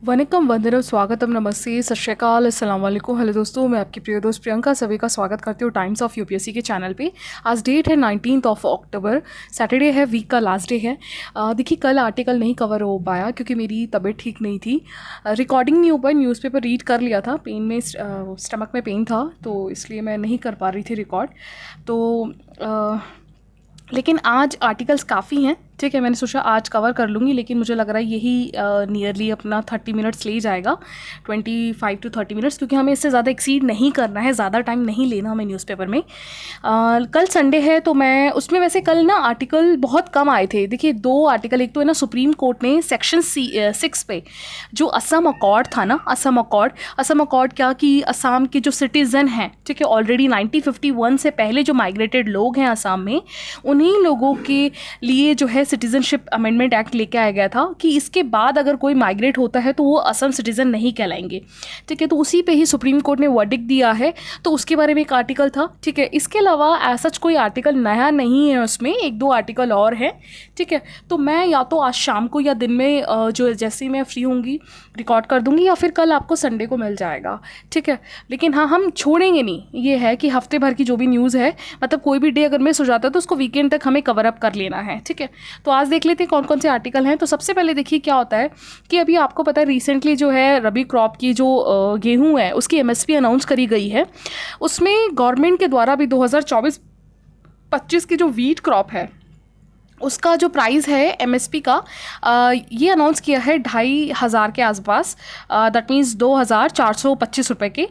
वनिकम वंदनम स्वागतम नमस्ते सत श्री अकाल अस्सलाम वालेकुम। हेलो दोस्तों, मैं आपकी प्रिय दोस्त प्रियंका सभी का स्वागत करती हूँ टाइम्स ऑफ यूपीएससी के चैनल पे। आज डेट है 19 अक्टूबर, सैटरडे है, वीक का लास्ट डे है। देखिए कल आर्टिकल नहीं कवर हो पाया क्योंकि मेरी तबीयत ठीक नहीं थी। रिकॉर्डिंग नहीं हो पाई, न्यूज़पेपर रीड कर लिया था, पेन में स्टमक में पेन था तो इसलिए मैं नहीं कर पा रही थी रिकॉर्ड। तो लेकिन आज आर्टिकल्स काफ़ी हैं, ठीक है। मैंने सोचा आज कवर कर लूँगी, लेकिन मुझे लग रहा है यही नियरली अपना 30 मिनट्स ले जाएगा, 25 to 30 मिनट्स, क्योंकि हमें इससे ज़्यादा एक्सीड नहीं करना है, ज़्यादा टाइम नहीं लेना हमें न्यूज़पेपर में। कल संडे है तो मैं उसमें वैसे कल ना आर्टिकल बहुत कम आए थे। देखिए 2 आर्टिकल, एक तो है ना सुप्रीम कोर्ट ने सेक्शन 6 पे जो असम अकॉर्ड था ना, असम अकॉर्ड क्या कि असम के जो सिटीज़न हैं, ठीक है, ऑलरेडी 1951 से पहले जो माइग्रेटेड लोग हैं असम में, उन्हीं लोगों के लिए जो है सिटीजनशिप अमेंडमेंट एक्ट लेके आया गया था कि इसके बाद अगर कोई माइग्रेट होता है तो वो असम सिटीज़न नहीं कहलाएंगे, ठीक है। तो उसी पे ही सुप्रीम कोर्ट ने वर्डिक्ट दिया है, तो उसके बारे में एक आर्टिकल था, ठीक है। इसके अलावा ऐसा कोई आर्टिकल नया नहीं है, उसमें 1-2 आर्टिकल और हैं, ठीक है। तो मैं या तो आज शाम को या दिन में जो जैसे ही मैं फ्री होंगी रिकॉर्ड कर दूंगी, या फिर कल आपको संडे को मिल जाएगा, ठीक है। लेकिन हाँ, हम छोड़ेंगे नहीं, ये है कि हफ्ते भर की जो भी न्यूज़ है, मतलब कोई भी डे अगर मिस हो जाता है तो उसको वीकेंड तक हमें कवर अप कर लेना है, ठीक है। तो आज देख लेते हैं कौन कौन से आर्टिकल हैं। तो सबसे पहले देखिए क्या होता है कि अभी आपको पता है रिसेंटली जो है रबी क्रॉप की जो गेहूं है उसकी एमएसपी अनाउंस करी गई है। उसमें गवर्नमेंट के द्वारा भी 2024-25 की जो वीट क्रॉप है उसका जो प्राइस है एमएसपी का ये अनाउंस किया है 2500 के आसपास, दैट मीन्स 2425 रुपये के।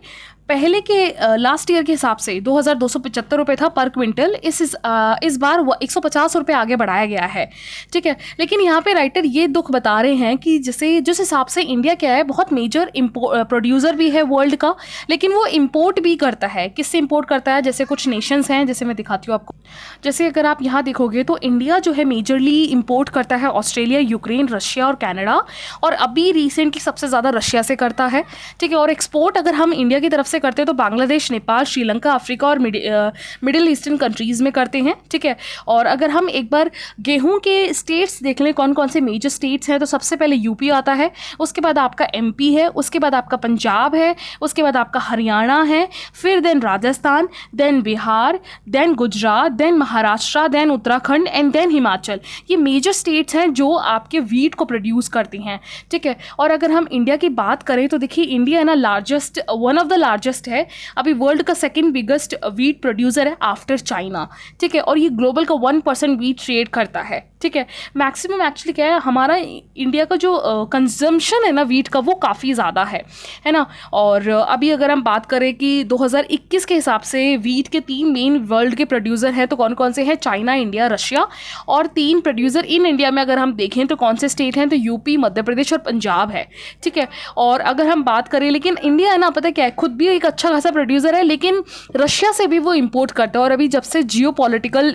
पहले के लास्ट ईयर के हिसाब से 2275 रुपये था पर क्विंटल। इस बार 150 रुपये आगे बढ़ाया गया है, ठीक है। लेकिन यहाँ पे राइटर ये दुख बता रहे हैं कि जैसे जिस हिसाब से इंडिया क्या है, बहुत मेजर प्रोड्यूसर भी है वर्ल्ड का, लेकिन वो इम्पोर्ट भी करता है। किससे इम्पोर्ट करता है? जैसे कुछ नेशंस हैं, जैसे मैं दिखाती हूँ आपको। जैसे अगर आप यहाँ देखोगे तो इंडिया जो है मेजरली इम्पोर्ट करता है ऑस्ट्रेलिया, यूक्रेन, रशिया और कनाडा, और अभी रिसेंटली सबसे ज़्यादा रशिया से करता है, ठीक है। और एक्सपोर्ट अगर हम इंडिया की तरफ से करते हैं तो बांग्लादेश, नेपाल, श्रीलंका, अफ्रीका और मिडिल ईस्टर्न कंट्रीज़ में करते हैं, ठीक है। और अगर हम एक बार गेहूं के स्टेट्स देख लें कौन कौन से मेजर स्टेट्स हैं, तो सबसे पहले यूपी आता है, उसके बाद आपका एमपी है, उसके बाद आपका पंजाब है, उसके बाद आपका हरियाणा है, फिर then Rajasthan, then Bihar, then Gujarat, then Maharashtra, then Uttarakhand and then Himachal. ये मेजर स्टेट्स हैं जो आपके वीट को प्रोड्यूस करती हैं, ठीक है। और अगर हम इंडिया की बात करें तो देखिए इंडिया है ना largest, one of the largest है, अभी वर्ल्ड का सेकंड बिगेस्ट वीट प्रोड्यूसर है आफ्टर चाइना, ठीक है। और ये ग्लोबल का 1% वीट ट्रेड करता है, ठीक है। मैक्सिमम एक्चुअली क्या है, हमारा इंडिया का जो कंजम्पशन है ना वीट का, वो काफ़ी ज़्यादा है ना। और अभी अगर हम बात करें कि 2021 के हिसाब से वीट के 3 मेन वर्ल्ड के प्रोड्यूसर हैं, तो कौन कौन से हैं? China, India, Russia. और 3 प्रोड्यूसर इन इंडिया में अगर हम देखें तो कौन से स्टेट हैं? तो यूपी, मध्य प्रदेश और पंजाब है, ठीक है। और अगर हम बात करें, लेकिन इंडिया है ना, पता है क्या है, खुद भी एक अच्छा खासा प्रोड्यूसर है, लेकिन रशिया से भी वो इम्पोर्ट करता है। और अभी जब से जियो पॉलिटिकल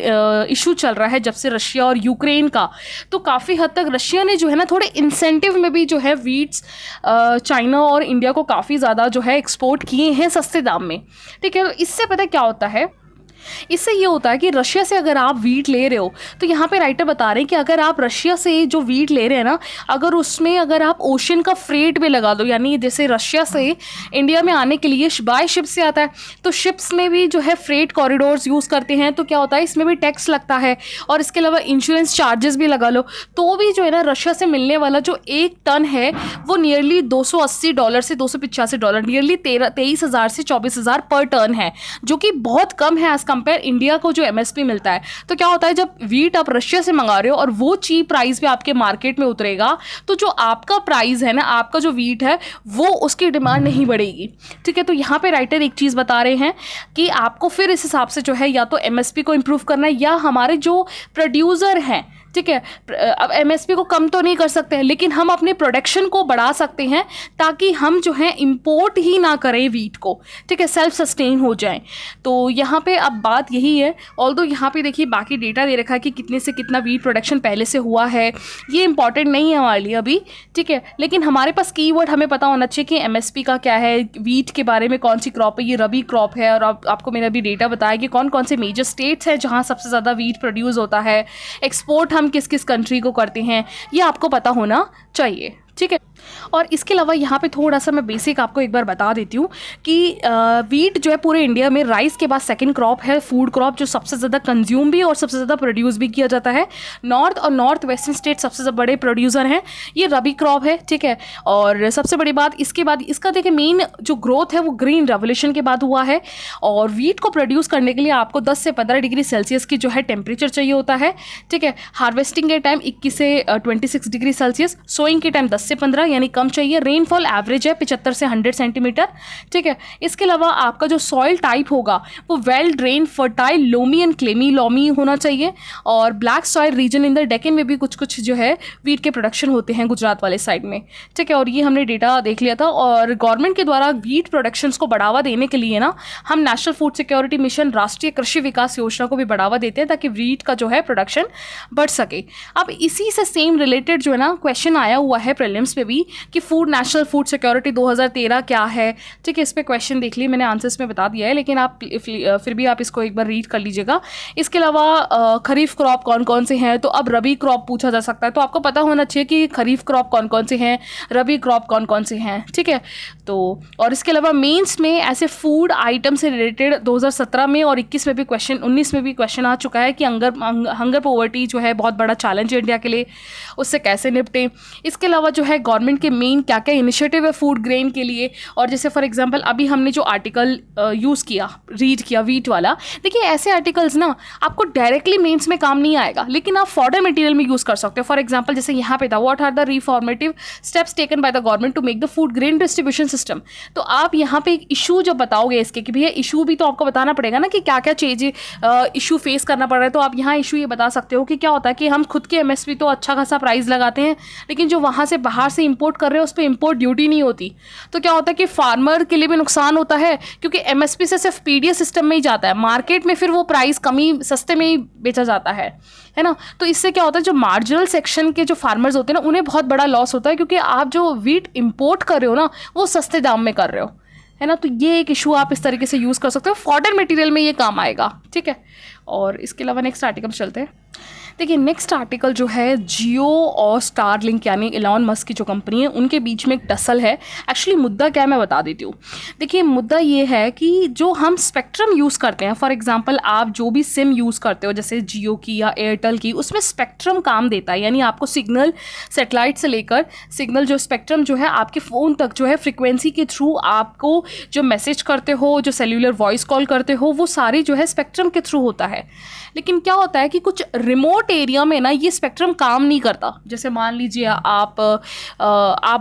इशू चल रहा है, जब से रशिया और यूक्रेन का, तो काफ़ी हद तक रशिया ने जो है ना थोड़े इंसेंटिव में भी जो है वीट्स चाइना और इंडिया को काफ़ी ज़्यादा जो है एक्सपोर्ट किए हैं सस्ते दाम में, ठीक है। इससे पता है क्या होता है, इससे ये होता है कि रशिया से अगर आप वीट ले रहे हो, तो यहाँ पे राइटर बता रहे हैं कि अगर आप रशिया से जो वीट ले रहे हैं ना, अगर उसमें अगर आप ओशन का फ्रेट भी लगा दो, यानी जैसे रशिया से इंडिया में आने के लिए बाय शिप से आता है, तो शिप्स में भी जो है फ्रेट कॉरिडोर्स यूज़ करते हैं, तो क्या होता है इसमें भी टैक्स लगता है, और इसके अलावा इंश्योरेंस चार्जेस भी लगा लो, तो भी जो है ना रशिया से मिलने वाला जो 1 टन है वो नियरली $280 से $285, नियरली 23,000 से 24,000 पर टन है, जो कि बहुत कम है एज कंपेयर इंडिया को जो एमएसपी मिलता है। तो क्या होता है, जब वीट आप रशिया से मंगा रहे हो और वो चीप प्राइस पे आपके मार्केट में उतरेगा, तो जो आपका प्राइस है ना, आपका जो वीट है, वो उसकी डिमांड नहीं बढ़ेगी, ठीक है। तो यहाँ पे राइटर एक चीज़ बता रहे हैं कि आपको फिर इस हिसाब से जो है या तो एमएसपी को इम्प्रूव करना है, या हमारे जो प्रोड्यूसर हैं, ठीक है, अब एमएसपी को कम तो नहीं कर सकते हैं, लेकिन हम अपने प्रोडक्शन को बढ़ा सकते हैं ताकि हम जो है इंपोर्ट ही ना करें वीट को, ठीक है, सेल्फ सस्टेन हो जाए। तो यहाँ पे अब बात यही है। ऑल्दो यहाँ पे देखिए बाकी डेटा दे रखा है कि कितने से कितना वीट प्रोडक्शन पहले से हुआ है, ये इंपॉर्टेंट नहीं है हमारे लिए अभी, ठीक है। लेकिन हमारे पास कीवर्ड हमें पता होना चाहिए कि एमएसपी का क्या है, वीट के बारे में, कौन सी क्रॉप है, ये रबी क्रॉप है, और आपको मैंने अभी डेटा बताया कि कौन कौन से मेजर स्टेट्स हैं जहाँ सबसे ज़्यादा वीट प्रोड्यूस होता है, एक्सपोर्ट हम किस किस कंट्री को करते हैं, ये आपको पता होना चाहिए, ठीक है। और इसके अलावा यहाँ पे थोड़ा सा मैं बेसिक आपको एक बार बता देती हूँ कि वीट जो है पूरे इंडिया में राइस के बाद सेकंड क्रॉप है, फूड क्रॉप जो सबसे ज़्यादा कंज्यूम भी और सबसे ज़्यादा प्रोड्यूस भी किया जाता है। नॉर्थ और नॉर्थ वेस्टर्न स्टेट सबसे बड़े प्रोड्यूसर हैं। ये रबी क्रॉप है, ठीक है। और सबसे बड़ी बात इसके बाद इसका देखिए मेन जो ग्रोथ है वो ग्रीन रेवोल्यूशन के बाद हुआ है। और वीट को प्रोड्यूस करने के लिए आपको 10 से 15 डिग्री सेल्सियस की जो है टेम्परेचर चाहिए होता है, ठीक है। हार्वेस्टिंग के टाइम 21 से 26 डिग्री सेल्सियस, सोइंग के टाइम 10 से 15 यानी कम चाहिए। रेनफॉल एवरेज है 75 से 100 सेंटीमीटर, ठीक है। इसके अलावा आपका जो सॉइल टाइप होगा वो well drain, fertile, loamy and clayey loamy होना चाहिए। और black soil region in the Deccan में भी कुछ जो है वीट के प्रोडक्शन होते हैं गुजरात वाले साइड में, ठीक है। और ये हमने डेटा देख लिया था। और गवर्नमेंट के द्वारा वीट प्रोडक्शंस को बढ़ावा देने के लिए ना हम नेशनल फूड सिक्योरिटी मिशन, राष्ट्रीय कृषि विकास योजना को भी बढ़ावा देते हैं ताकि वीट का जो है प्रोडक्शन बढ़ सके। अब इसी से सेम रिलेटेड जो है ना क्वेश्चन आया हुआ है प्रीलिम्स में भी कि फूड नेशनल फूड सिक्योरिटी 2013 क्या है, ठीक है। इस पे क्वेश्चन देख लिए, मैंने आंसर्स में बता दिया है, लेकिन आप फिर भी आप इसको एक बार रीड कर लीजिएगा। इसके अलावा खरीफ क्रॉप कौन कौन से हैं, तो अब रबी क्रॉप पूछा जा सकता है, तो आपको पता होना चाहिए कि खरीफ क्रॉप कौन कौन से हैं, रबी क्रॉप कौन कौन से हैं, ठीक है। तो और इसके अलावा मेंस में ऐसे फूड आइटम से रिलेटेड 2017 में और 21 में भी क्वेश्चन, 19 में भी क्वेश्चन आ चुका है कि हंगर पॉवर्टी जो है बहुत बड़ा चैलेंज है इंडिया के लिए, उससे कैसे निपटें। इसके अलावा जो है गवर्नमेंट के मेन क्या क्या इनिशिएटिव है फूड ग्रेन के लिए। और जैसे फॉर एग्जांपल अभी हमने जो आर्टिकल यूज़ किया, रीड किया वीट वाला, देखिए ऐसे आर्टिकल्स ना आपको डायरेक्टली मेंस में काम नहीं आएगा, लेकिन आप फॉर्डर मटेरियल में यूज़ कर सकते हो। फॉर एग्जांपल जैसे यहाँ पे था, what are the reformative steps taken by the government to make the food grain distribution system. तो आप यहाँ पे एक इशू जब बताओगे इसके कि भैया इशू भी तो आपको बताना पड़ेगा ना कि क्या क्या चीज़ इशू फेस करना पड़ रहा है। तो आप यहाँ इशू ये बता सकते हो कि क्या होता है कि हम खुद के एमएसपी तो अच्छा खासा प्राइस लगाते हैं, लेकिन जो वहाँ से बाहर से इंपोर्ट कर रहे हैं उस पर इंपोर्ट ड्यूटी नहीं होती। तो क्या होता है कि फार्मर के लिए भी नुकसान होता है, क्योंकि एमएसपी से सिर्फ पीडीएस सिस्टम में ही जाता है, मार्केट में फिर वो प्राइस कमी सस्ते में ही बेचा जाता है ना। तो इससे क्या होता है जो मार्जिनल सेक्शन के जो फार्मर्स होते हैं ना उन्हें बहुत बड़ा लॉस होता है, क्योंकि आप जो वीट इंपोर्ट कर रहे हो ना वो सस्ते दाम में कर रहे हो, है ना। तो ये एक इशू आप इस तरीके से यूज़ कर सकते हो, फॉर्डर मटेरियल में ये काम आएगा, ठीक है। और इसके अलावा नेक्स्ट आर्टिकल चलते हैं। देखिए नेक्स्ट आर्टिकल जो है जियो और स्टारलिंक यानी इलॉन मस्क की जो कंपनी है उनके बीच में एक टसल है। एक्चुअली मुद्दा क्या है मैं बता देती हूँ। देखिए मुद्दा ये है कि जो हम स्पेक्ट्रम यूज़ करते हैं, फॉर एग्जांपल आप जो भी सिम यूज़ करते हो जैसे जियो की या एयरटेल की, उसमें स्पेक्ट्रम काम देता है, यानी आपको सिग्नल सेटेलाइट से लेकर सिग्नल जो स्पेक्ट्रम जो है आपके फ़ोन तक जो है फ्रिक्वेंसी के थ्रू आपको जो मैसेज करते हो, जो सेल्यूलर वॉइस कॉल करते हो, वो सारी जो है स्पेक्ट्रम के थ्रू होता है। लेकिन क्या होता है कि कुछ रिमोट एरिया में ना ये स्पेक्ट्रम काम नहीं करता। जैसे मान लीजिए आप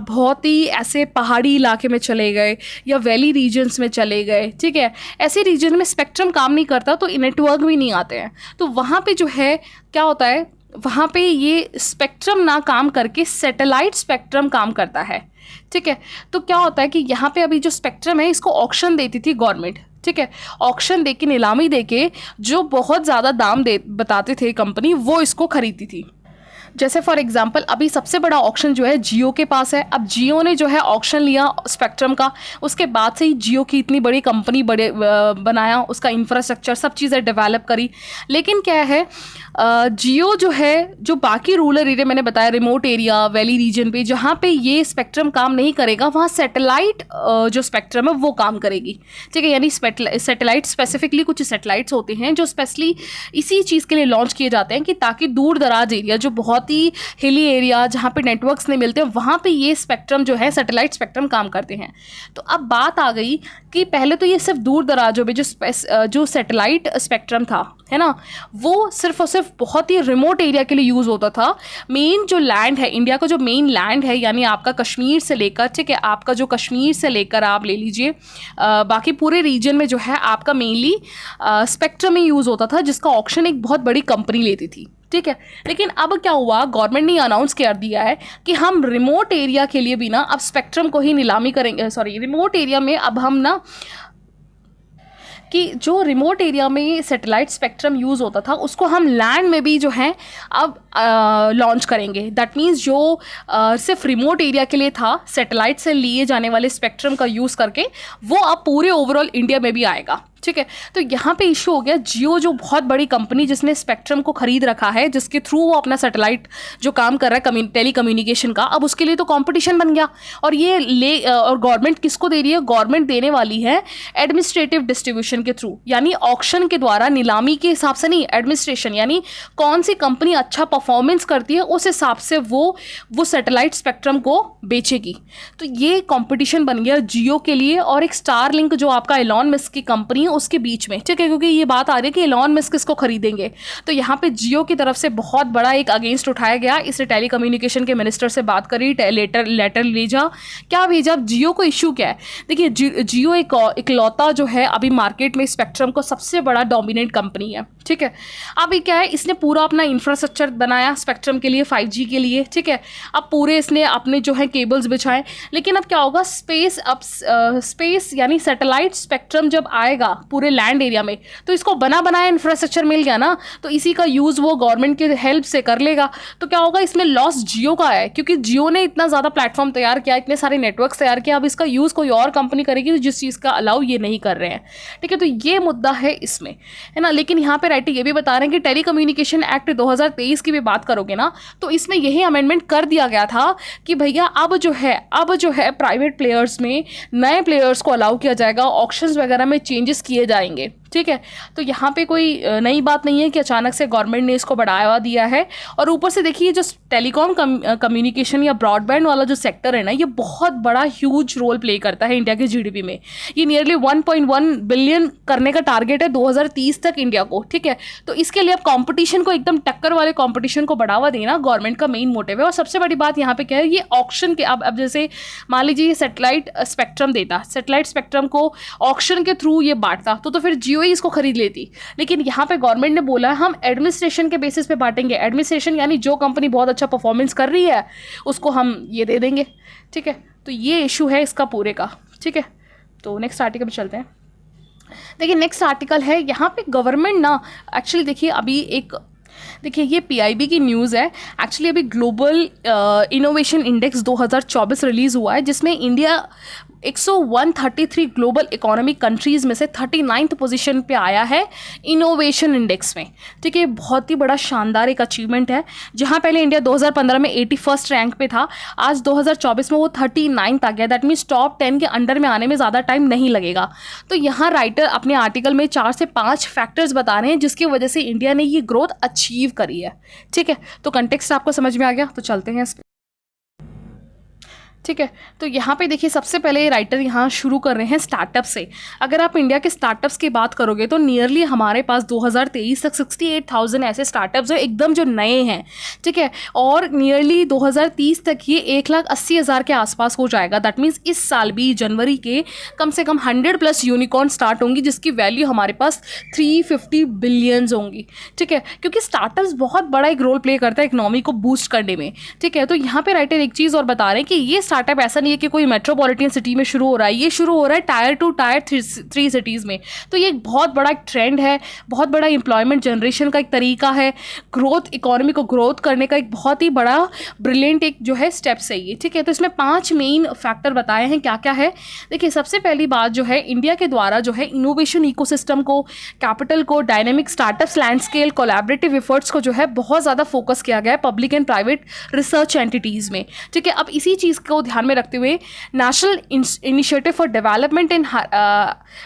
बहुत ही ऐसे पहाड़ी इलाके में चले गए या वैली रीजन्स में चले गए, ठीक है, ऐसे रीजन में स्पेक्ट्रम काम नहीं करता तो नेटवर्क भी नहीं आते हैं। तो वहाँ पे जो है क्या होता है, वहाँ पे ये स्पेक्ट्रम ना काम करके सैटेलाइट स्पेक्ट्रम काम करता है, ठीक है। तो क्या होता है कि यहाँ पे अभी जो स्पेक्ट्रम है इसको ऑक्शन देती थी गवर्नमेंट, ठीक है। ऑक्शन देके नीलामी देके जो बहुत ज़्यादा दाम दे बताते थे कंपनी, वो इसको खरीदती थी। जैसे फॉर एग्जांपल अभी सबसे बड़ा ऑक्शन जो है जियो के पास है। अब जियो ने जो है ऑक्शन लिया स्पेक्ट्रम का, उसके बाद से ही जियो की इतनी बड़ी कंपनी बनाया, उसका इंफ्रास्ट्रक्चर सब चीज़ें डेवलप करी। लेकिन क्या है जियो जो है जो बाकी रूरल एरिया मैंने बताया, रिमोट एरिया, वैली रीजन पे जहाँ पे ये स्पेक्ट्रम काम नहीं करेगा वहाँ सैटेलाइट जो स्पेक्ट्रम है वो काम करेगी, ठीक है। यानी सैटेलाइट स्पेसिफिकली कुछ सैटेलाइट्स होते हैं जो स्पेशली इसी चीज़ के लिए लॉन्च किए जाते हैं कि ताकि दूर दराज एरिया जो बहुत ही हिली एरिया जहाँ पे नेटवर्क्स नहीं मिलते वहाँ पे ये स्पेक्ट्रम जो है सैटेलाइट स्पेक्ट्रम काम करते हैं। तो अब बात आ गई कि पहले तो ये सिर्फ दूर दराजों में जो सैटेलाइट स्पेक्ट्रम था, है ना, वो सिर्फ और सिर्फ बहुत ही रिमोट एरिया के लिए यूज़ होता था। मेन जो लैंड है इंडिया का, जो मेन लैंड है यानी आपका कश्मीर से लेकर, ठीक है, आपका जो कश्मीर से लेकर आप ले लीजिए बाकी पूरे रीजन में जो है आपका मेनली स्पेक्ट्रम ही यूज़ होता था, जिसका ऑक्शन एक बहुत बड़ी कंपनी लेती थी, ठीक है। लेकिन अब क्या हुआ, गवर्नमेंट ने अनाउंस कर दिया है कि हम रिमोट एरिया के लिए भी ना अब स्पेक्ट्रम को ही नीलामी करेंगे। रिमोट एरिया में अब हम ना कि जो रिमोट एरिया में सैटेलाइट स्पेक्ट्रम यूज़ होता था उसको हम लैंड में भी जो है अब लॉन्च करेंगे। दैट मीन्स जो सिर्फ रिमोट एरिया के लिए था सैटेलाइट से लिए जाने वाले स्पेक्ट्रम का यूज़ करके, वो अब पूरे ओवरऑल इंडिया में भी आएगा, ठीक है। तो यहाँ पे इशू हो गया, जियो जो बहुत बड़ी कंपनी जिसने स्पेक्ट्रम को खरीद रखा है, जिसके थ्रू वो अपना सैटेलाइट जो काम कर रहा है टेली कम्युनिकेशन का, अब उसके लिए तो कंपटीशन बन गया। और ये और गवर्नमेंट किसको दे रही है? गवर्नमेंट देने वाली है एडमिनिस्ट्रेटिव डिस्ट्रीब्यूशन के थ्रू, यानी ऑक्शन के द्वारा, नीलामी के हिसाब से नहीं, एडमिनिस्ट्रेशन, यानी कौन सी कंपनी अच्छा परफॉर्मेंस करती है उस हिसाब से वो सैटेलाइट स्पेक्ट्रम को बेचेगी। तो ये कंपटीशन बन गया जियो के लिए और एक स्टार लिंक जो आपका एलॉन मस्क की कंपनी है उसके बीच में, ठीक है, क्योंकि ये बात आ रही है कि एलॉन मस्क इसको खरीदेंगे। तो यहाँ पे जियो की तरफ से बहुत बड़ा एक अगेंस्ट उठाया गया। इसने टेली कम्युनिकेशन के मिनिस्टर से बात करी, लेटर भेजा। क्या भेजा? जियो को इशू क्या है? देखिए, जियो एक इकलौता जो है अभी मार्केट में स्पेक्ट्रम को सबसे बड़ा डोमिनेंट कंपनी है, ठीक है। अभी क्या है, इसने पूरा अपना इंफ्रास्ट्रक्चर बनाया स्पेक्ट्रम के लिए, 5G के लिए, ठीक है। अब पूरे इसने अपने जो है केबल्स बिछाए, लेकिन अब क्या होगा, स्पेस यानी सैटेलाइट स्पेक्ट्रम जब आएगा पूरे लैंड एरिया में, तो इसको बना बनाया इंफ्रास्ट्रक्चर मिल गया ना, तो इसी का यूज़ वो गवर्नमेंट के हेल्प से कर लेगा। तो क्या होगा, इसमें लॉस जियो का है, क्योंकि जियो ने इतना ज़्यादा प्लेटफॉर्म तैयार किया, इतने सारे नेटवर्क्स तैयार किया, अब इसका यूज़ कोई और कंपनी करेगी जिस चीज़ का अलाउ ये नहीं कर रहे हैं, ठीक है। तो ये मुद्दा है इसमें, है ना। लेकिन यहाँ पे राइटर ये भी बता रहे हैं कि टेली कम्युनिकेशन एक्ट 2023 की भी बात करोगे ना, तो इसमें यही अमेंडमेंट कर दिया गया था कि भैया अब जो है प्राइवेट प्लेयर्स में नए प्लेयर्स को अलाउ किया जाएगा, ऑक्शंस वगैरह में चेंजेस किए जाएंगे, ठीक है। तो यहाँ पे कोई नई बात नहीं है कि अचानक से गवर्नमेंट ने इसको बढ़ावा दिया है। और ऊपर से देखिए, जो टेलीकॉम कम्युनिकेशन या ब्रॉडबैंड वाला जो सेक्टर है ना, ये बहुत बड़ा ह्यूज रोल प्ले करता है इंडिया के जीडीपी में। ये नियरली 1.1 बिलियन करने का टारगेट है 2030 तक इंडिया को, ठीक है। तो इसके लिए अब कॉम्पिटिशन को, एकदम टक्कर वाले कॉम्पिटिशन को बढ़ावा देना गवर्नमेंट का मेन मोटिव है। और सबसे बड़ी बात यहाँ पे क्या है, ये ऑक्शन के अब जैसे मान लीजिए सैटेलाइट स्पेक्ट्रम देता, सैटेलाइट स्पेक्ट्रम को ऑक्शन के थ्रू ये बांटता, तो फिर जियो ही इसको खरीद लेती। लेकिन यहाँ पे गवर्नमेंट ने बोला हम एडमिनिस्ट्रेशन के बेसिस पे बांटेंगे। एडमिनिस्ट्रेशन यानी जो कंपनी बहुत अच्छा परफॉर्मेंस कर रही है उसको हम ये दे देंगे, ठीक है। तो ये इशू है इसका पूरे का, ठीक है। तो नेक्स्ट आर्टिकल में चलते हैं। देखिए, नेक्स्ट आर्टिकल है यहाँ पे गवर्नमेंट ना, एक्चुअली देखिए ये पीआईबी की न्यूज़ है। एक्चुअली अभी ग्लोबल इनोवेशन इंडेक्स 2024 रिलीज़ हुआ है, जिसमें इंडिया 133 ग्लोबल इकोनॉमिक कंट्रीज़ में से 39th पोजीशन पे आया है इनोवेशन इंडेक्स में, ठीक है। बहुत ही बड़ा शानदार एक अचीवमेंट है। जहाँ पहले इंडिया 2015 में 81st रैंक पे था, आज 2024 में वो 39th आ गया। दैट मीन्स टॉप 10 के अंडर में आने में ज़्यादा टाइम नहीं लगेगा। तो यहाँ राइटर अपने आर्टिकल में 4 से 5 फैक्टर्स बता रहे हैं जिसकी वजह से इंडिया ने ये ग्रोथ अचीव करी है, ठीक है। तो कंटेक्स्ट आपको समझ में आ गया, तो चलते हैं इस पर, ठीक है। तो यहाँ पे देखिए, सबसे पहले राइटर यहाँ शुरू कर रहे हैं स्टार्टअप से। अगर आप इंडिया के स्टार्टअप्स की बात करोगे तो नियरली हमारे पास 2023 तक 68,000 ऐसे स्टार्टअप्स हैं एकदम जो नए हैं, ठीक है। और नियरली 2030 तक ये 1,80,000 के आसपास हो जाएगा। दैट मीन्स इस साल भी जनवरी के कम से कम 100+ यूनिकॉर्न स्टार्ट होंगी, जिसकी वैल्यू हमारे पास 350 बिलियंस होंगी, ठीक है। क्योंकि स्टार्टअप्स बहुत बड़ा एक रोल प्ले करता है इकोनॉमी को बूस्ट करने में, ठीक है। तो यहाँ पे राइटर एक चीज़ और बता रहे हैं कि ये स्टार्टअप ऐसा नहीं है कि कोई मेट्रोपॉलिटन सिटी में शुरू हो रहा है, ये शुरू हो रहा है टायर 2 टायर 3 सिटीज़ में। तो ये एक बहुत बड़ा एक ट्रेंड है, बहुत बड़ा एम्प्लॉयमेंट जनरेशन का एक तरीका है, ग्रोथ, इकोनॉमी को ग्रोथ करने का एक बहुत ही बड़ा ब्रिलियंट एक जो है स्टेप्स है ये, ठीक है। तो इसमें 5 मेन फैक्टर बताए हैं, क्या क्या है। देखिए, सबसे पहली बात जो है, इंडिया के द्वारा जो है इनोवेशन इकोसिस्टम को, कैपिटल को, डायनेमिक स्टार्टअप्स लैंडस्केल, कोलैबोरेटिव एफर्ट्स को जो है बहुत ज़्यादा फोकस किया गया है public and private research entities में, ठीक है। अब इसी चीज़ को ध्यान में रखते हुए national initiative for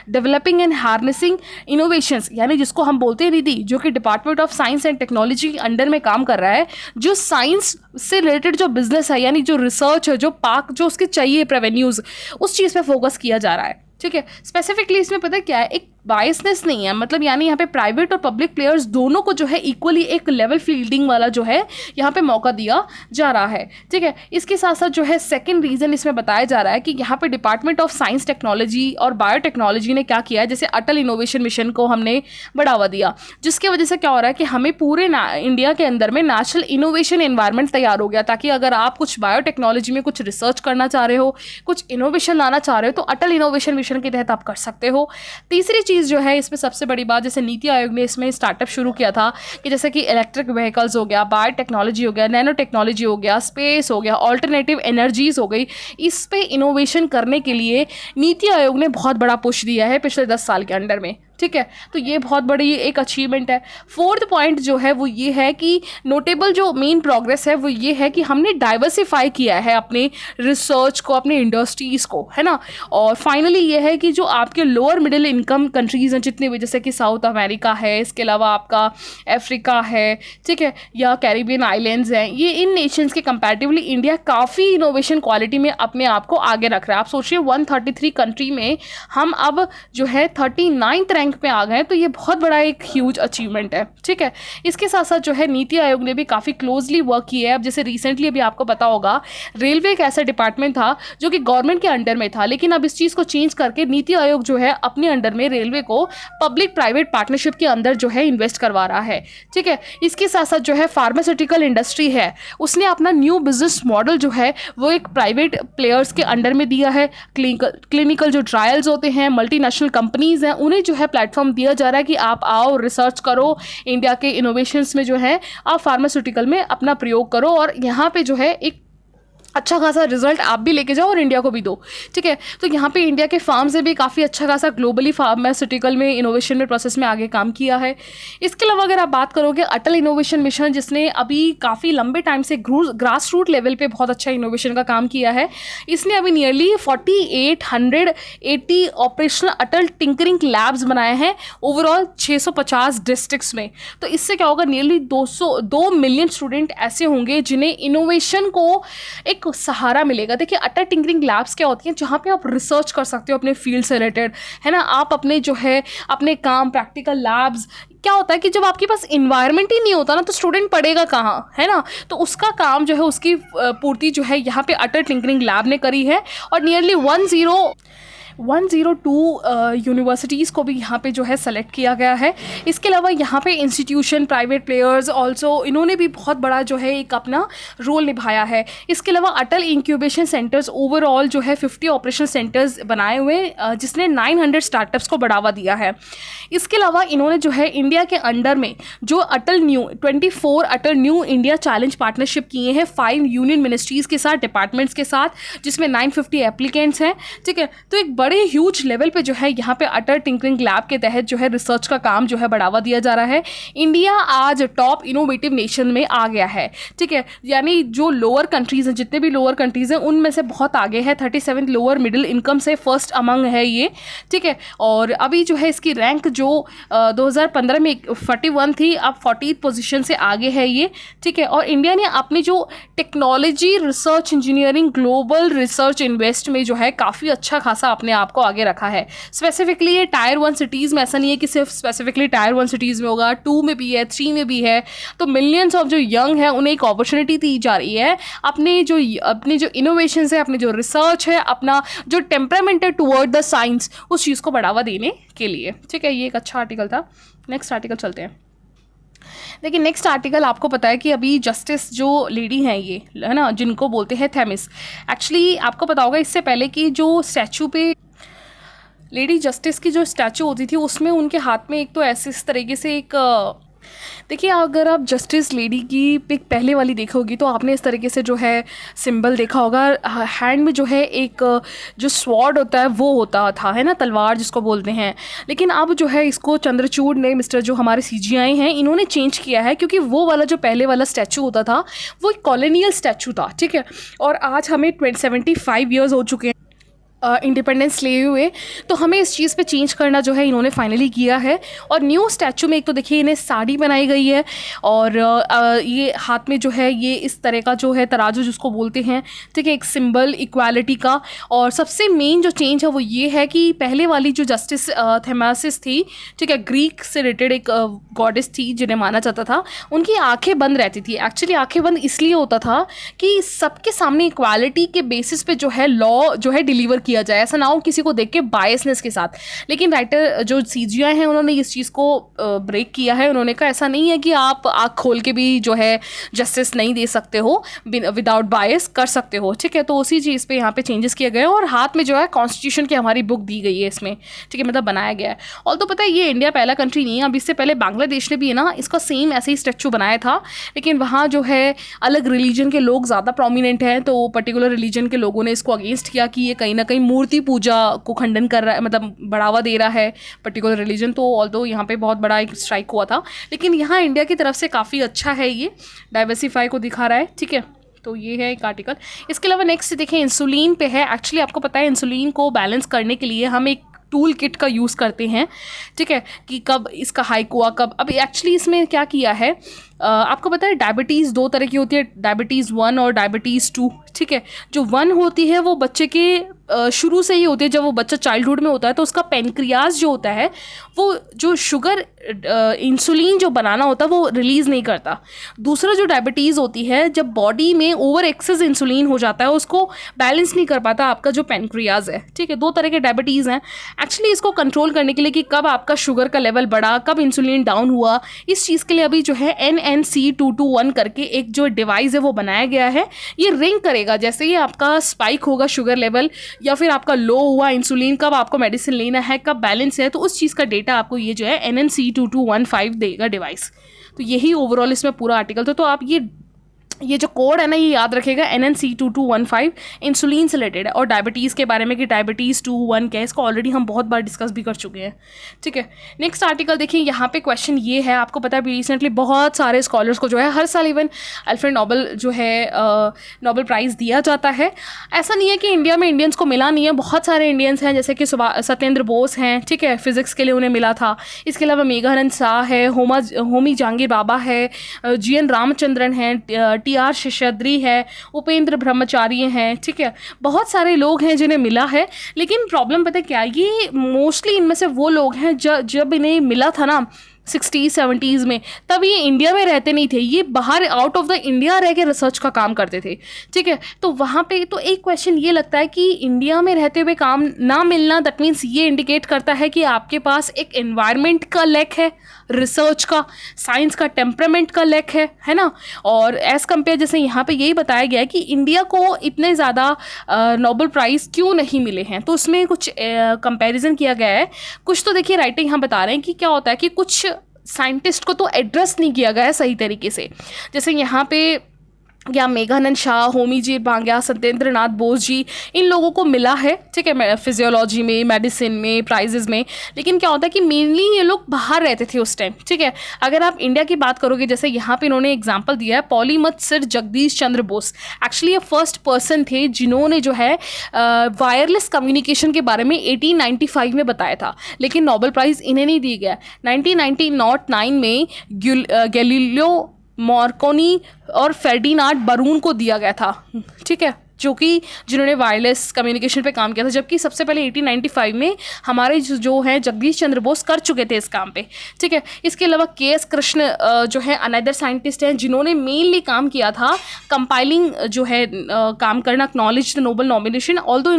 developing and harnessing innovations, यानी जिसको हम बोलते हैं निधि, जो कि department of science and technology के अंडर में काम कर रहा है, जो साइंस से रिलेटेड जो बिजनेस है, यानी जो रिसर्च है, जो पार्क जो उसके चाहिए रेवेन्यूज़, उस चीज़ पे फोकस किया जा रहा है, ठीक है। स्पेसिफिकली इसमें पता है क्या है, एक बायसनेस नहीं है, मतलब यानी यहाँ पे प्राइवेट और पब्लिक प्लेयर्स दोनों को जो है इक्वली एक लेवल फील्डिंग वाला जो है यहाँ पे मौका दिया जा रहा है, ठीक है। इसके साथ साथ जो है सेकंड रीज़न इसमें बताया जा रहा है कि यहाँ पे डिपार्टमेंट ऑफ साइंस टेक्नोलॉजी और बायोटेक्नोलॉजी ने क्या किया है, जैसे अटल इनोवेशन मिशन को हमने बढ़ावा दिया, जिसकी वजह से क्या हो रहा है कि हमें पूरे इंडिया के अंदर में नेशनल इनोवेशन एनवायरनमेंट तैयार हो गया, ताकि अगर आप कुछ बायोटेक्नोलॉजी में कुछ रिसर्च करना चाह रहे हो, कुछ इनोवेशन लाना चाह रहे हो, तो अटल इनोवेशन मिशन के तहत आप कर सकते हो। तीसरी चीज़ जो है इसमें सबसे बड़ी बात, जैसे नीति आयोग ने इसमें स्टार्टअप शुरू किया था कि जैसे कि इलेक्ट्रिक व्हीकल्स हो गया, बायोटेक्नोलॉजी हो गया, नैनो टेक्नोलॉजी हो गया, स्पेस हो गया, ऑल्टरनेटिव एनर्जीज हो गई, इस पे इनोवेशन करने के लिए नीति आयोग ने बहुत बड़ा पुश दिया है पिछले 10 साल के अंडर में, ठीक है, तो ये बहुत बड़ी एक अचीवमेंट है। फोर्थ पॉइंट जो है वो ये है कि नोटेबल जो मेन प्रोग्रेस है वो ये है कि हमने डाइवर्सिफाई किया है अपने रिसर्च को, अपने इंडस्ट्रीज़ को, है ना। और फाइनली ये है कि जो आपके लोअर मिडिल इनकम कंट्रीज़ हैं जितने भी, जैसे कि साउथ अमेरिका है, इसके अलावा आपका अफ्रीका है, ठीक है, या कैरिबियन आइलैंड्स हैं, ये इन नेशंस के कंपैरेटिवली इंडिया काफ़ी इनोवेशन क्वालिटी में अपने आप को आगे रख रहा है। आप सोचिए 133 कंट्री में हम अब जो है 39th रैंक पे आ गए, तो ये बहुत बड़ा एक ह्यूज अचीवमेंट है, ठीक है। इसके साथ साथ जो है नीति आयोग ने भी काफ़ी क्लोजली वर्क किया है। अब जैसे रिसेंटली अभी आपको पता होगा, रेलवे एक ऐसा डिपार्टमेंट था जो कि गवर्नमेंट के अंडर में था, लेकिन अब इस चीज़ को चेंज करके नीति आयोग जो है अपने अंडर में रेलवे को पब्लिक प्राइवेट पार्टनरशिप के अंदर जो है इन्वेस्ट करवा रहा है, ठीक है। इसके साथ साथ जो है फार्मास्यूटिकल इंडस्ट्री है, उसने अपना न्यू बिजनेस मॉडल जो है वो एक प्राइवेट प्लेयर्स के अंडर में दिया है। क्लिनिकल जो ट्रायल्स होते हैं, मल्टीनेशनल कंपनीज़ हैं, उन्हें जो है प्लेटफॉर्म दिया जा रहा है कि आप आओ, रिसर्च करो, इंडिया के इनोवेशंस में जो है आप फार्मास्यूटिकल में अपना प्रयोग करो और यहाँ पे जो है एक अच्छा खासा रिजल्ट आप भी लेके जाओ और इंडिया को भी दो, ठीक है। तो यहाँ पे इंडिया के फार्म्स ने भी काफ़ी अच्छा खासा ग्लोबली फार्मास्यूटिकल में इनोवेशन में प्रोसेस में आगे काम किया है। इसके अलावा अगर आप बात करोगे अटल इनोवेशन मिशन, जिसने अभी काफ़ी लंबे टाइम से ग्रास रूट लेवल पे बहुत अच्छा इनोवेशन का काम किया है, इसने अभी नियरली 4880 ऑपरेशनल अटल टिंकरिंग लैब्स बनाए हैं ओवरऑल 650 डिस्ट्रिक्ट्स में। तो इससे क्या होगा, नियरली 2 मिलियन स्टूडेंट ऐसे होंगे जिन्हें इनोवेशन को एक सहारा मिलेगा। देखिए अटल टिंकरिंग लैब्स क्या होती हैं, जहाँ पे आप रिसर्च कर सकते हो अपने फील्ड से रिलेटेड, है ना। आप अपने जो है अपने काम प्रैक्टिकल लैब्स, क्या होता है कि जब आपके पास इन्वायरमेंट ही नहीं होता ना, तो स्टूडेंट पढ़ेगा कहाँ, है ना। तो उसका काम जो है, उसकी पूर्ति जो है यहाँ पे अटल टिंकरिंग लैब ने करी है और नियरली 102 यूनिवर्सिटीज़ को भी यहाँ पे जो है सेलेक्ट किया गया है। इसके अलावा यहाँ पे इंस्टीट्यूशन, प्राइवेट प्लेयर्स ऑल्सो, इन्होंने भी बहुत बड़ा जो है एक अपना रोल निभाया है। इसके अलावा अटल इंक्यूबेशन सेंटर्स ओवरऑल जो है 50 ऑपरेशन सेंटर्स बनाए हुए, जिसने 900 स्टार्टअप्स को बढ़ावा दिया है। इसके अलावा इन्होंने जो है इंडिया के अंडर में जो 24 अटल न्यू इंडिया चैलेंज पार्टनरशिप किए हैं 5 यूनियन मिनिस्ट्रीज़ के साथ, डिपार्टमेंट्स के साथ, जिसमें 950 एप्लीकेंट्स हैं, ठीक है। तो एक बड़े ह्यूज लेवल पे जो है यहाँ पे अटल टिंकरिंग लैब के तहत जो है रिसर्च का काम जो है बढ़ावा दिया जा रहा है। इंडिया आज टॉप इनोवेटिव नेशन में आ गया है, ठीक है। यानी जो लोअर कंट्रीज़ हैं, जितने भी लोअर कंट्रीज़ हैं, उनमें से बहुत आगे है। 37 लोअर मिडिल इनकम से फर्स्ट अमंग है ये, ठीक है। और अभी जो है इसकी रैंक जो 2015 में 41 थी, अब 40th पोजीशन से आगे है ये, ठीक है। और इंडिया ने अपनी जो technology, research, engineering, global research invest में जो है काफ़ी अच्छा खासा अपने आप को आगे रखा है। स्पेसिफिकली ये टायर 1 सिटीज़ में, ऐसा नहीं है कि सिर्फ स्पेसिफिकली टायर 1 सिटीज़ में होगा, 2 में भी है, 3 में भी है। तो मिलियंस ऑफ जो यंग है उन्हें एक अपॉर्चुनिटी दी जा रही है अपने जो इनोवेशन है, अपने जो रिसर्च है, अपना जो टेम्परामेंट है टुवर्ड द साइंस, उस चीज़ को बढ़ावा देने के लिए, ठीक है। ये एक अच्छा आर्टिकल था। नेक्स्ट आर्टिकल चलते हैं। देखिए नेक्स्ट आर्टिकल, आपको पता है कि अभी जस्टिस जो लेडी हैं ये, है ना, जिनको बोलते हैं थेमिस, एक्चुअली आपको पता होगा इससे पहले कि जो स्टैचू पे लेडी जस्टिस की जो स्टैचू होती थी, उसमें उनके हाथ में एक तो ऐसे इस तरीके से एक, देखिए अगर आप जस्टिस लेडी की पिक पहले वाली देखोगी तो आपने इस तरीके से जो है सिंबल देखा होगा। हैंड में जो है एक जो स्वॉर्ड होता है वो होता था, है ना, तलवार जिसको बोलते हैं। लेकिन अब जो है इसको चंद्रचूड़ ने, मिस्टर जो हमारे CGI हैं, इन्होंने चेंज किया है, क्योंकि वो वाला जो पहले वाला स्टैचू होता था वो एक कॉलोनियल स्टैचू था, ठीक है। और आज हमें 75 ईयर्स हो चुके हैं इंडिपेंडेंस लिए हुए, तो हमें इस चीज़ पे चेंज करना जो है इन्होंने फाइनली किया है। और न्यू स्टैचू में एक तो देखिए इन्हें साड़ी बनाई गई है और ये हाथ में जो है ये इस तरह का जो है तराजू जिसको बोलते हैं, ठीक है, एक सिंबल इक्वालिटी का। और सबसे मेन जो चेंज है वो ये है कि पहले वाली जो जस्टिस थेमासिस थी, ठीक है, ग्रीक से रिलेटेड एक गॉडेस थी जिन्हें माना जाता था, उनकी आंखें बंद रहती थी। एक्चुअली आंखें बंद इसलिए होता था कि सबके सामने इक्वालिटी के बेसिस पे जो है लॉ जो है डिलीवर किया जाए, ऐसा ना हो किसी को देख के बायसनेस के साथ। लेकिन राइटर जो CGI हैं उन्होंने इस चीज़ को ब्रेक किया है। उन्होंने कहा ऐसा नहीं है कि आप आँख खोल के भी जो है जस्टिस नहीं दे सकते हो, विदाउट बायस कर सकते हो, ठीक है। तो उसी चीज़ पे यहाँ पे चेंजेस किए गए और हाथ में जो है कॉन्स्टिट्यूशन की हमारी बुक दी गई है इसमें, ठीक है, मतलब बनाया गया है। और तो पता है ये इंडिया पहला कंट्री नहीं है, अब इससे पहले बांग्लादेश ने भी है ना इसका सेम ऐसे ही स्टैचू बनाया था, लेकिन वहाँ जो है अलग रिलीजन के लोग ज़्यादा प्रोमिनेंट हैं, तो पर्टिकुलर रिलीजन के लोगों ने इसको अगेंस्ट किया कि ये कहीं ना कहीं कहीं मूर्ति पूजा को खंडन कर रहा है, मतलब बढ़ावा दे रहा है पर्टिकुलर रिलीजन। तो ऑल्दो यहाँ पे बहुत बड़ा एक स्ट्राइक हुआ था, लेकिन यहाँ इंडिया की तरफ से काफ़ी अच्छा है, ये डाइवर्सिफाई को दिखा रहा है, ठीक है। तो ये है एक आर्टिकल। इसके अलावा नेक्स्ट देखें, इंसुलिन पे है। एक्चुअली आपको पता है इंसुलिन को बैलेंस करने के लिए हम एक टूल किट का यूज़ करते हैं, ठीक है, कि कब इसका हाइक हुआ कब। अब एक्चुअली इसमें क्या किया है, आपको पता है डायबिटीज़ 2 तरह की होती है, डायबिटीज़ 1 और डायबिटीज़ 2, ठीक है। जो 1 होती है वो बच्चे के शुरू से ही होती है, जब वो बच्चा चाइल्डहुड में होता है तो उसका पेनक्रियाज जो होता है वो जो शुगर इंसुलिन जो बनाना होता है वो रिलीज़ नहीं करता। दूसरा जो डायबिटीज़ होती है, जब बॉडी में ओवर एक्सेस इंसुलिन हो जाता है, उसको बैलेंस नहीं कर पाता आपका जो पेनक्रियाज है, ठीक है। 2 तरह के डायबिटीज़ हैं। एक्चुअली इसको कंट्रोल करने के लिए कि कब आपका शुगर का लेवल बढ़ा, कब इंसुलिन डाउन हुआ, इस चीज़ के लिए अभी जो है NNC221 करके एक जो डिवाइस है वो बनाया गया है। ये रिंग करेगा जैसे ही आपका स्पाइक होगा शुगर लेवल, या फिर आपका लो हुआ इंसुलिन, कब आपको मेडिसिन लेना है, कब बैलेंस है, तो उस चीज़ का डेटा आपको ये जो है NNC2215 देगा डिवाइस। तो यही ओवरऑल इसमें पूरा आर्टिकल था। तो आप ये जो कोड है ना, ये याद रखेगा, NNC2215 इंसुलिन से रिलेटेड है। और डायबिटीज़ के बारे में कि डायबिटीज़ 2-1 क्या है, इसको ऑलरेडी हम बहुत बार डिस्कस भी कर चुके हैं, ठीक है। नेक्स्ट आर्टिकल देखिए, यहाँ पे क्वेश्चन ये है, आपको पता है रिसेंटली बहुत सारे स्कॉलर्स को जो है हर साल इवन अल्फ्रेड नोबेल जो है नोबेल प्राइज़ दिया जाता है। ऐसा नहीं है कि इंडिया में इंडियंस को मिला नहीं है, बहुत सारे इंडियंस हैं, जैसे कि सत्येंद्र बोस हैं, ठीक है, फिज़िक्स के लिए उन्हें मिला था। इसके अलावा मेघानंद शाह है, होमी जहांगीर बाबा है, GN रामचंद्रन हैं, TR शेषाद्री है, उपेंद्र ब्रह्मचारी हैं, ठीक है। बहुत सारे लोग हैं जिन्हें मिला है, लेकिन प्रॉब्लम पता है क्या, ये मोस्टली इनमें से वो लोग हैं जब इन्हें मिला था ना 60s-70s में, तब ये इंडिया में रहते नहीं थे, ये बाहर आउट ऑफ द इंडिया रह के रिसर्च का काम करते थे, ठीक है। तो वहाँ पे तो एक क्वेश्चन ये लगता है कि इंडिया में रहते हुए काम ना मिलना, दैट मीन्स ये इंडिकेट करता है कि आपके पास एक एनवायरनमेंट का लैक है, रिसर्च का, साइंस का टेम्परामेंट का लैक है ना। और एज़ कम्पेयर, जैसे यहाँ पे यही बताया गया है कि इंडिया को इतने ज़्यादा नोबेल प्राइज़ क्यों नहीं मिले हैं, तो उसमें कुछ कंपैरिजन किया गया है। कुछ तो देखिए राइटिंग हम बता रहे हैं कि क्या होता है कि कुछ साइंटिस्ट को तो एड्रेस नहीं किया गया है सही तरीके से। जैसे यहाँ पे या मेघानंद शाह, होमी जी भांग्या, सत्येंद्र नाथ बोस जी, इन लोगों को मिला है, ठीक है, फिजियोलॉजी में, मेडिसिन में, प्राइजेज़ में। लेकिन क्या होता है कि मेनली ये लोग बाहर रहते थे उस टाइम, ठीक है। अगर आप इंडिया की बात करोगे, जैसे यहाँ पे इन्होंने एग्जांपल दिया है, पॉलीमथ सर जगदीश चंद्र बोस। एक्चुअली ये फर्स्ट पर्सन थे जिन्होंने जो है वायरलेस कम्युनिकेशन के बारे में 1895 में बताया था, लेकिन नोबेल प्राइज़ इन्हें नहीं दिया गया। 1909 में गैलीलियो मार्कोनी और फेर्डिनांड बरून को दिया गया था, ठीक है, जिन्होंने वायरलेस कम्युनिकेशन पे काम किया था। जबकि सबसे पहले 1895 में हमारे जो हैं जगदीश चंद्र बोस कर चुके थे इस काम पे, ठीक है। इसके अलावा KS कृष्ण जो है अनदर साइंटिस्ट हैं जिन्होंने मेनली काम किया था कंपाइलिंग जो है काम करना, acknowledge the Nobel nomination. Although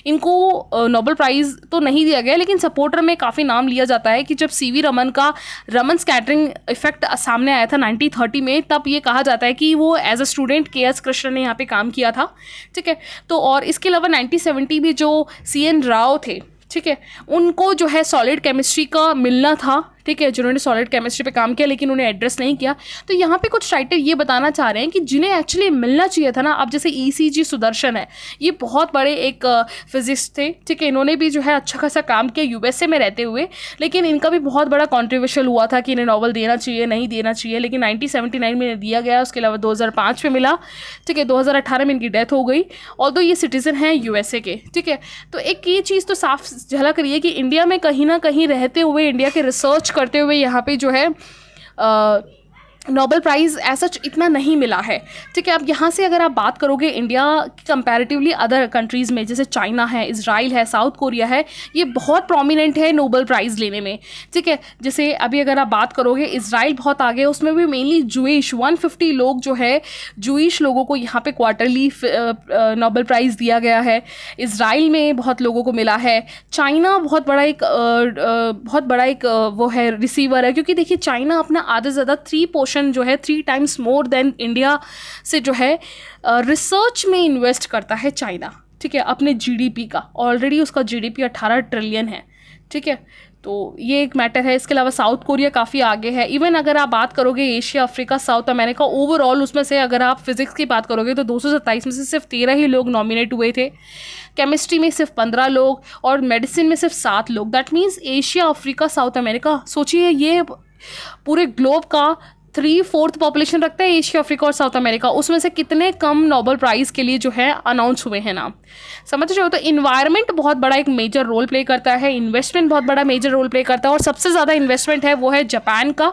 इनको नोबेल प्राइज़ तो नहीं दिया गया, लेकिन सपोर्टर में काफ़ी नाम लिया जाता है कि जब CV रमन का रमन स्कैटरिंग इफेक्ट सामने आया था 1930 में, तब ये कहा जाता है कि वो as a student KS Krishna ने यहाँ पे काम किया था, ठीक है। तो और इसके अलावा 1970 में जो CN राव थे, ठीक है, उनको जो है सॉलिड केमिस्ट्री का मिलना था, ठीक है, जिन्होंने सॉलिड केमिस्ट्री पे काम किया, लेकिन उन्हें एड्रेस नहीं किया। तो यहाँ पे कुछ राइटर ये बताना चाह रहे हैं कि जिन्हें एक्चुअली मिलना चाहिए था ना, अब जैसे ECG सुदर्शन है, ये बहुत बड़े एक फिजिस्ट थे, ठीक है, इन्होंने भी जो है अच्छा खासा काम किया USA में रहते हुए, लेकिन इनका भी बहुत बड़ा कॉन्ट्रोवर्शियल हुआ था कि इन्हें नोबेल देना चाहिए नहीं देना चाहिए, लेकिन 1979 में दिया गया। उसके अलावा 2005 में मिला, ठीक है, 2018 में इनकी डेथ हो गई, ऑल्दो ये सिटीज़न हैं USA के, ठीक है। तो एक ये चीज़ तो साफ झलक रही है कि इंडिया में कहीं ना कहीं रहते हुए, इंडिया के रिसर्च करते हुए यहाँ पे जो है नोबेल प्राइज़ ऐसा इतना नहीं मिला है, ठीक है। अब यहाँ से अगर आप बात करोगे इंडिया की कंपैरेटिवली अदर कंट्रीज़ में, जैसे चाइना है, इजराइल है, साउथ कोरिया है, ये बहुत प्रोमिनेंट है नोबेल प्राइज़ लेने में, ठीक है। जैसे अभी अगर आप बात करोगे इजराइल बहुत आगे, उसमें भी मेनली जूइश 150 लोग जो है जूइश लोगों को यहाँ पे क्वार्टरली नोबेल प्राइज़ दिया गया है। इजराइल में बहुत लोगों को मिला है। चाइना बहुत बड़ा एक वो है रिसीवर है, क्योंकि देखिए चाइना अपना आधे ज़्यादा 3 जो है 3 टाइम्स मोर देन इंडिया से जो है रिसर्च में इन्वेस्ट करता है चाइना, ठीक है, अपने GDP का। ऑलरेडी उसका GDP 18 ट्रिलियन है, ठीक है। तो ये एक मैटर है। इसके अलावा साउथ कोरिया काफ़ी आगे है। इवन अगर आप बात करोगे Asia, Africa, south America, overall उसमें से अगर आप फिजिक्स की बात करोगे तो 227 में से सिर्फ 13 ही लोग नॉमिनेट हुए थे, केमिस्ट्री में सिर्फ 15 लोग और मेडिसिन में सिर्फ 7 लोग। That means Asia, Africa, south America, सोचिए ये पूरे ग्लोब का 3/4 पॉपुलेशन रखता है एशिया, अफ्रीका और साउथ अमेरिका। उसमें से कितने कम नोबेल प्राइज़ के लिए जो है अनाउंस हुए हैं नाम, समझ रहे हो। तो इन्वायरमेंट बहुत बड़ा एक मेजर रोल प्ले करता है, इन्वेस्टमेंट बहुत बड़ा मेजर रोल प्ले करता है, और सबसे ज़्यादा इन्वेस्टमेंट है वो है जापान का।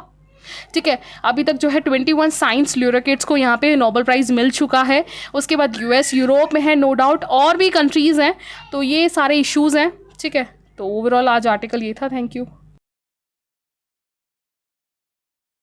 ठीक है, अभी तक जो है 21 साइंस ल्यूरोकेट्स को यहाँ पे नोबेल प्राइज़ मिल चुका है। उसके बाद यूएस, यूरोप में है नो डाउट, और भी कंट्रीज़ हैं। तो ये सारे इश्यूज़ हैं। ठीक है, तो ओवरऑल आज आर्टिकल ये था। Thank you.